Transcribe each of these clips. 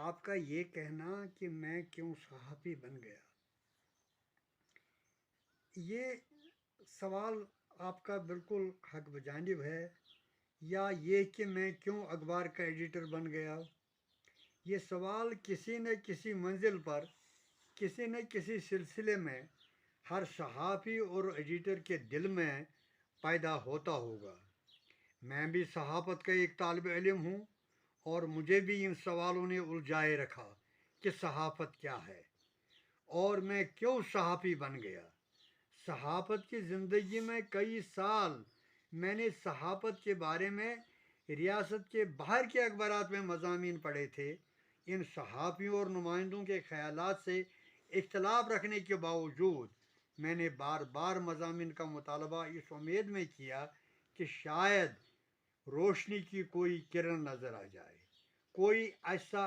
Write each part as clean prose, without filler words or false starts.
آپ کا یہ کہنا کہ میں کیوں صحافی بن گیا، یہ سوال آپ کا بالکل حق بجانب ہے، یا یہ کہ میں کیوں اخبار کا ایڈیٹر بن گیا، یہ سوال کسی نہ کسی منزل پر کسی نہ کسی سلسلے میں ہر صحافی اور ایڈیٹر کے دل میں پیدا ہوتا ہوگا۔ میں بھی صحافت کا ایک طالب علم ہوں، اور مجھے بھی ان سوالوں نے الجھائے رکھا کہ صحافت کیا ہے اور میں کیوں صحافی بن گیا۔ صحافت کی زندگی میں کئی سال میں نے صحافت کے بارے میں ریاست کے باہر کے اخبارات میں مضامین پڑھے تھے۔ ان صحافیوں اور نمائندوں کے خیالات سے اختلاف رکھنے کے باوجود میں نے بار بار مضامین کا مطالبہ اس امید میں کیا کہ شاید روشنی کی کوئی کرن نظر آ جائے، کوئی ایسا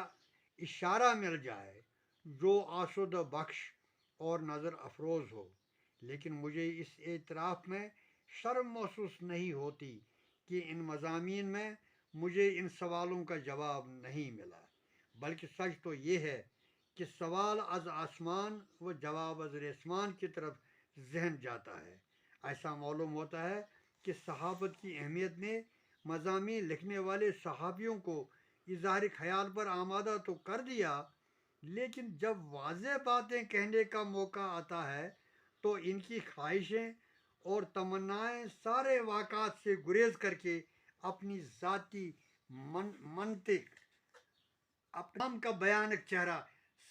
اشارہ مل جائے جو آسودہ بخش اور نظر افروز ہو۔ لیکن مجھے اس اعتراف میں شرم محسوس نہیں ہوتی کہ ان مضامین میں مجھے ان سوالوں کا جواب نہیں ملا، بلکہ سچ تو یہ ہے کہ سوال از آسمان و جواب از ریسمان کی طرف ذہن جاتا ہے۔ ایسا معلوم ہوتا ہے کہ صحافت کی اہمیت نے مضامین لکھنے والے صحافیوں کو اظہار خیال پر آمادہ تو کر دیا، لیکن جب واضح باتیں کہنے کا موقع آتا ہے تو ان کی خواہشیں اور تمنائیں سارے واقعات سے گریز کر کے اپنی ذاتی منطق اپنام کا بیانک چہرہ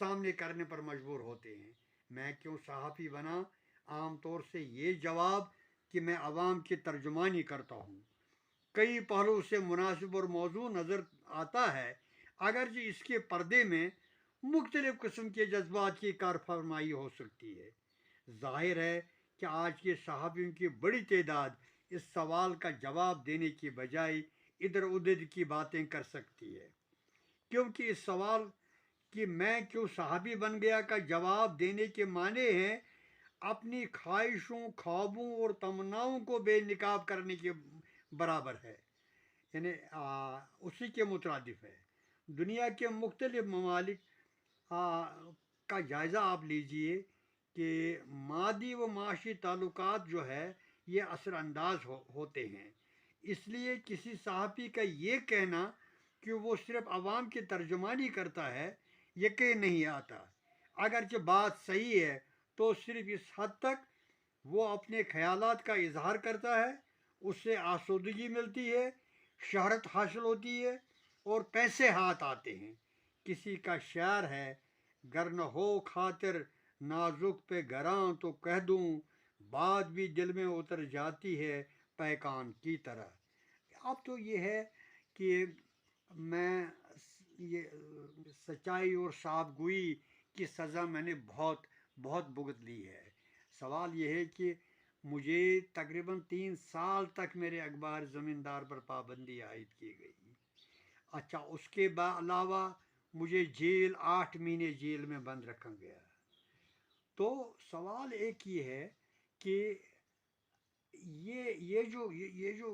سامنے کرنے پر مجبور ہوتے ہیں۔ میں کیوں صحافی بنا؟ عام طور سے یہ جواب کہ میں عوام کی ترجمانی کرتا ہوں کئی پہلو سے مناسب اور موضوع نظر آتا ہے، اگرچہ اس کے پردے میں مختلف قسم کے جذبات کی کار فرمائی ہو سکتی ہے۔ ظاہر ہے کہ آج کے صحافیوں کی بڑی تعداد اس سوال کا جواب دینے کی بجائے ادھر ادھر کی باتیں کر سکتی ہے، کیونکہ اس سوال کہ میں کیوں صحافی بن گیا کا جواب دینے کے معنی ہیں اپنی خواہشوں، خوابوں اور تمناؤں کو بے نقاب کرنے کے برابر ہے، یعنی اسی کے مترادف ہے۔ دنیا کے مختلف ممالک کا جائزہ آپ لیجئے کہ مادی و معاشی تعلقات جو ہے یہ اثر انداز ہوتے ہیں۔ اس لیے کسی صحافی کا یہ کہنا کہ وہ صرف عوام کی ترجمانی کرتا ہے یقین نہیں آتا۔ اگرچہ بات صحیح ہے تو صرف اس حد تک وہ اپنے خیالات کا اظہار کرتا ہے، اس سے آسودگی ملتی ہے، شہرت حاصل ہوتی ہے اور پیسے ہاتھ آتے ہیں۔ کسی کا شعر ہے، گر نہ ہو خاطر نازک پہ گراں تو کہہ دوں، بات بھی دل میں اتر جاتی ہے پیکان کی طرح۔ اب تو یہ ہے کہ میں یہ سچائی اور صاف گوئی کی سزا میں نے بہت بہت بھگت لی ہے۔ سوال یہ ہے کہ مجھے تقریباً 3 سال تک میرے اخبار زمیندار پر پابندی عائد کی گئی۔ اچھا، اس کے علاوہ مجھے جیل 8 مہینے جیل میں بند رکھا گیا۔ تو سوال ایک یہ ہے کہ یہ جو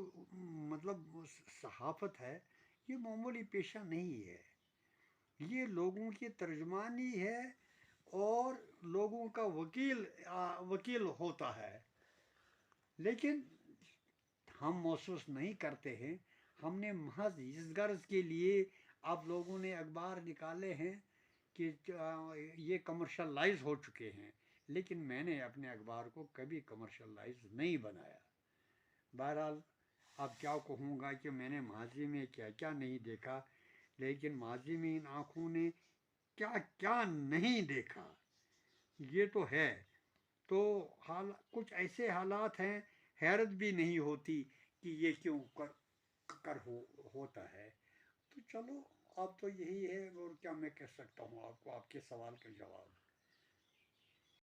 مطلب صحافت ہے یہ معمولی پیشہ نہیں ہے، یہ لوگوں کی ترجمانی ہے اور لوگوں کا وکیل ہوتا ہے۔ لیکن ہم محسوس نہیں کرتے ہیں، ہم نے محض اس غرض کے لیے اب لوگوں نے اخبار نکالے ہیں کہ یہ کمرشلائز ہو چکے ہیں، لیکن میں نے اپنے اخبار کو کبھی کمرشلائز نہیں بنایا۔ بہرحال اب کیا کہوں گا کہ میں نے ماضی میں کیا کیا نہیں دیکھا، لیکن ماضی میں ان آنکھوں نے کیا کیا نہیں دیکھا یہ تو ہے۔ تو کچھ ایسے حالات ہیں حیرت بھی نہیں ہوتی کہ یہ کیوں ہوتا ہے۔ تو چلو اب تو یہی ہے، اور کیا میں کہہ سکتا ہوں آپ کو آپ کے سوال کا جواب۔